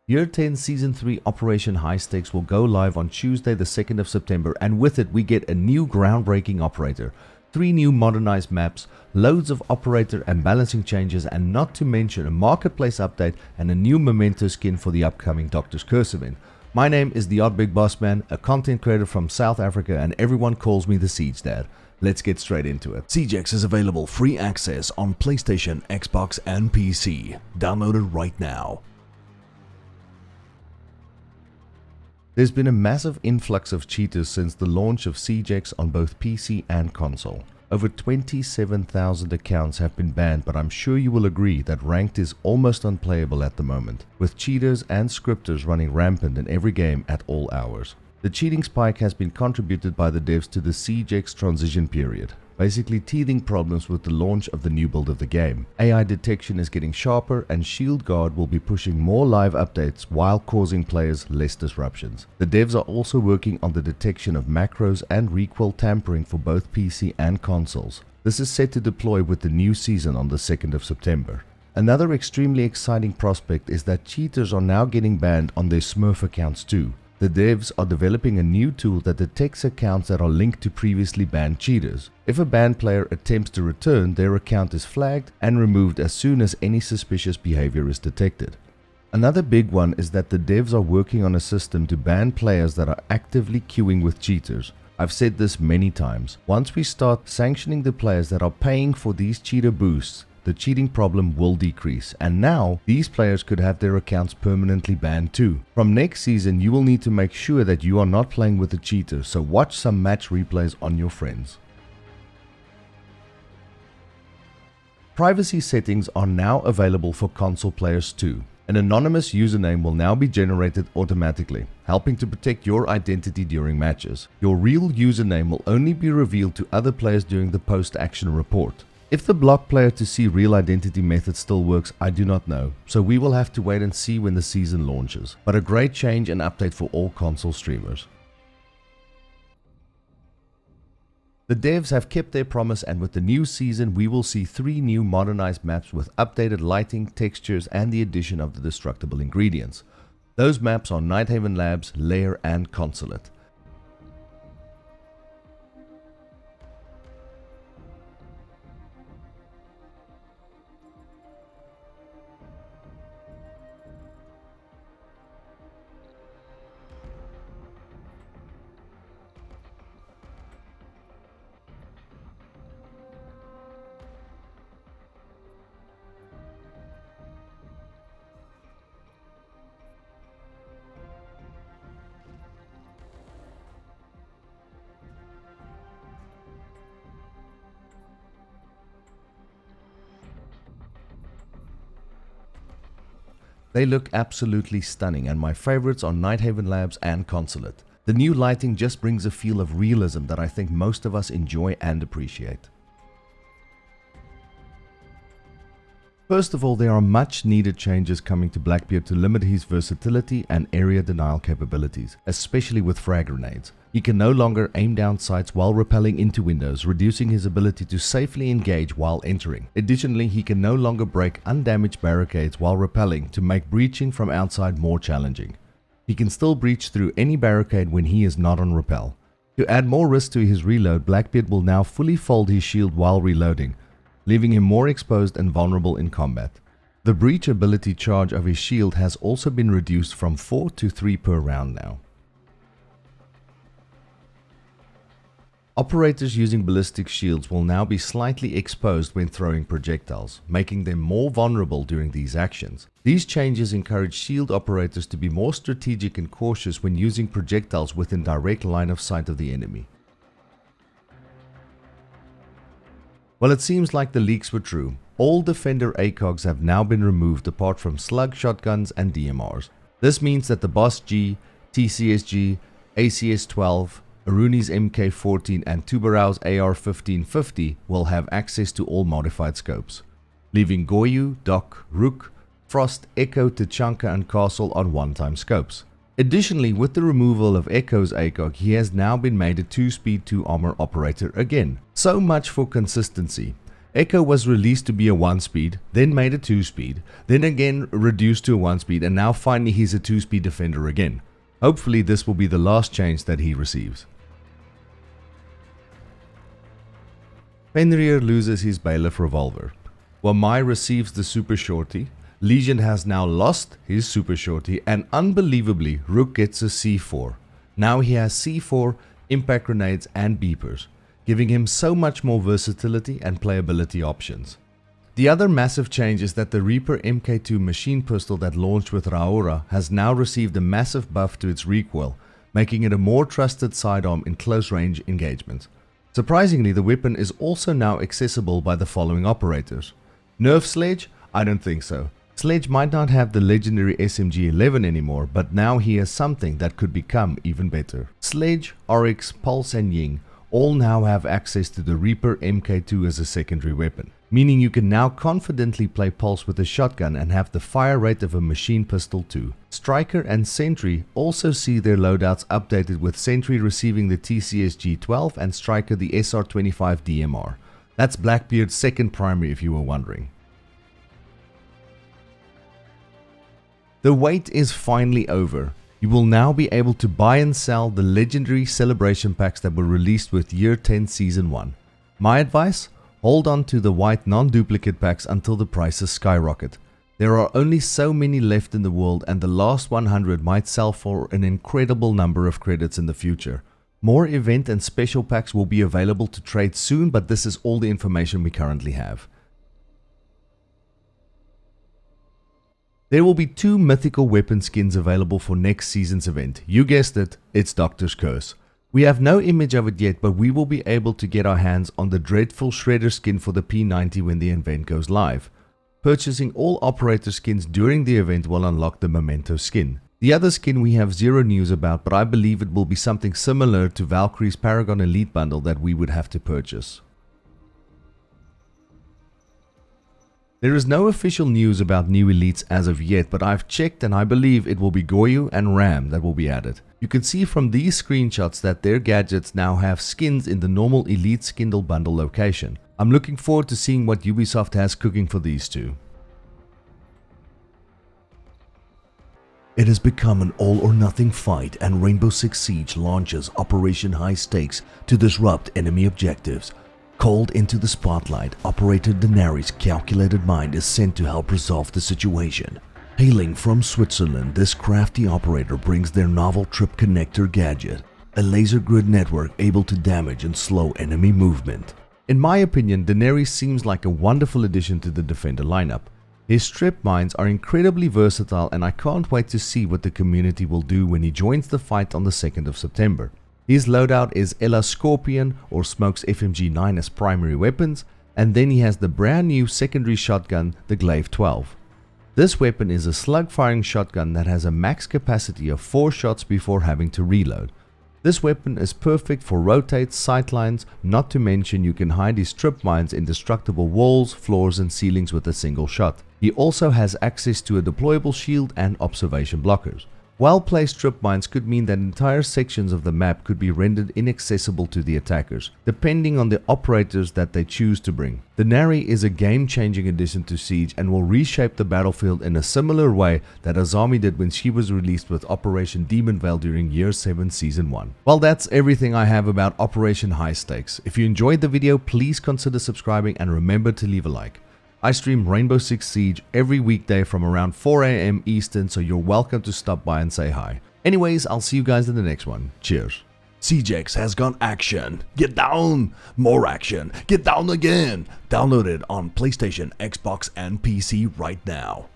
Y10 Season 3 Operation High Stakes will go live on Tuesday the 2nd of September, and with it we get a new groundbreaking operator, 3 new modernized maps, loads of operator and balancing changes, and not to mention a marketplace update and a new memento skin for the upcoming Doctor's Curse event. My name is the Odd Big Boss Man, a content creator from South Africa, and everyone calls me the Siege Dad. Let's get straight into it. SiegeX is available free access on PlayStation, Xbox, and PC. Download it right now. There's been a massive influx of cheaters since the launch of SiegeX on both PC and console. Over 27,000 accounts have been banned, but I'm sure you will agree that ranked is almost unplayable at the moment, with cheaters and scripters running rampant in every game at all hours. The cheating spike has been contributed by the devs to the SiegeX transition period, basically teething problems with the launch of the new build of the game. AI detection is getting sharper, and Shield Guard will be pushing more live updates while causing players less disruptions. The devs are also working on the detection of macros and recoil tampering for both PC and consoles. This is set to deploy with the new season on the 2nd of September. Another extremely exciting prospect is that cheaters are now getting banned on their Smurf accounts too. The devs are developing a new tool that detects accounts that are linked to previously banned cheaters. If a banned player attempts to return, their account is flagged and removed as soon as any suspicious behavior is detected. Another big one is that the devs are working on a system to ban players that are actively queuing with cheaters. I've said this many times. Once we start sanctioning the players that are paying for these cheater boosts, the cheating problem will decrease, and now these players could have their accounts permanently banned too. From next season, you will need to make sure that you are not playing with a cheater, so watch some match replays on your friends. Privacy settings are now available for console players too. An anonymous username will now be generated automatically, helping to protect your identity during matches. Your real username will only be revealed to other players during the post-action report. If the block player to see real identity method still works, I do not know, so we will have to wait and see when the season launches, but a great change and update for all console streamers. The devs have kept their promise, and with the new season we will see 3 new modernized maps with updated lighting, textures, and the addition of the destructible ingredients. Those maps are Nighthaven Labs, Lair, and Consulate. They look absolutely stunning, and my favorites are Nighthaven Labs and Consulate. The new lighting just brings a feel of realism that I think most of us enjoy and appreciate. First of all, there are much needed changes coming to Blackbeard to limit his versatility and area denial capabilities, especially with frag grenades. He can no longer aim down sights while rappelling into windows, reducing his ability to safely engage while entering. Additionally, he can no longer break undamaged barricades while rappelling to make breaching from outside more challenging. He can still breach through any barricade when he is not on rappel. To add more risk to his reload, Blackbeard will now fully fold his shield while reloading, leaving him more exposed and vulnerable in combat. The breach ability charge of his shield has also been reduced from 4 to 3 per round now. Operators using ballistic shields will now be slightly exposed when throwing projectiles, making them more vulnerable during these actions. These changes encourage shield operators to be more strategic and cautious when using projectiles within direct line of sight of the enemy. Well, it seems like the leaks were true. All Defender ACOGs have now been removed apart from slug shotguns and DMRs. This means that the Boss G, TCSG, ACS-12, Aruni's MK14 and Tubarau's AR-1550 will have access to all modified scopes, leaving Goyu, Doc, Rook, Frost, Echo, Tachanka and Castle on one-time scopes. Additionally, with the removal of Echo's ACOG, he has now been made a 2-speed 2-armor operator again. So much for consistency. Echo was released to be a 1-speed, then made a 2-speed, then again reduced to a 1-speed, and now finally he's a 2-speed defender again. Hopefully this will be the last change that he receives. Fenrir loses his Bailiff Revolver. Wamai receives the Super Shorty. Legion has now lost his Super Shorty, and unbelievably, Rook gets a C4. Now he has C4, impact grenades and beepers, giving him so much more versatility and playability options. The other massive change is that the Reaper MK2 machine pistol that launched with Raura has now received a massive buff to its recoil, making it a more trusted sidearm in close range engagements. Surprisingly, the weapon is also now accessible by the following operators. Nerf Sledge? I don't think so. Sledge might not have the legendary SMG-11 anymore, but now he has something that could become even better. Sledge, Oryx, Pulse and Ying all now have access to the Reaper MK2 as a secondary weapon, meaning you can now confidently play Pulse with a shotgun and have the fire rate of a machine pistol too. Striker and Sentry also see their loadouts updated, with Sentry receiving the TCS G12 and Striker the SR25 DMR. That's Blackbeard's second primary if you were wondering. The wait is finally over. You will now be able to buy and sell the legendary celebration packs that were released with Year 10 Season 1. My advice? Hold on to the white non-duplicate packs until the prices skyrocket. There are only so many left in the world, and the last 100 might sell for an incredible number of credits in the future. More event and special packs will be available to trade soon, but this is all the information we currently have. There will be 2 mythical weapon skins available for next season's event. You guessed it, it's Doctor's Curse. We have no image of it yet, but we will be able to get our hands on the dreadful Shredder skin for the P90 when the event goes live. Purchasing all operator skins during the event will unlock the Memento skin. The other skin we have zero news about, but I believe it will be something similar to Valkyrie's Paragon Elite bundle that we would have to purchase. There is no official news about new elites as of yet, but I've checked and I believe it will be Goyu and Ram that will be added. You can see from these screenshots that their gadgets now have skins in the normal elite skindle bundle location. I'm looking forward to seeing what Ubisoft has cooking for these two. It has become an all-or-nothing fight, and Rainbow Six Siege launches Operation High Stakes to disrupt enemy objectives. Called into the spotlight, Operator Denari's calculated mind is sent to help resolve the situation. Hailing from Switzerland, this crafty operator brings their novel Trip Connector gadget, a laser grid network able to damage and slow enemy movement. In my opinion, Denari seems like a wonderful addition to the Defender lineup. His strip mines are incredibly versatile, and I can't wait to see what the community will do when he joins the fight on the 2nd of September. His loadout is Ella Scorpion or Smoke's FMG9 as primary weapons, and then he has the brand new secondary shotgun, the Glaive 12. This weapon is a slug firing shotgun that has a max capacity of 4 shots before having to reload. This weapon is perfect for rotates, sightlines, not to mention you can hide his trip mines in destructible walls, floors and ceilings with a single shot. He also has access to a deployable shield and observation blockers. Well-placed trip mines could mean that entire sections of the map could be rendered inaccessible to the attackers, depending on the operators that they choose to bring. Denari is a game-changing addition to Siege and will reshape the battlefield in a similar way that Azami did when she was released with Operation Demon Veil during Year 7 Season 1. Well, that's everything I have about Operation High Stakes. If you enjoyed the video, please consider subscribing and remember to leave a like. I stream Rainbow Six Siege every weekday from around 4 AM Eastern, so you're welcome to stop by and say hi. Anyways, I'll see you guys in the next one. Cheers. CJX has gone action. Get down! More action. Get down again! Download it on PlayStation, Xbox, and PC right now.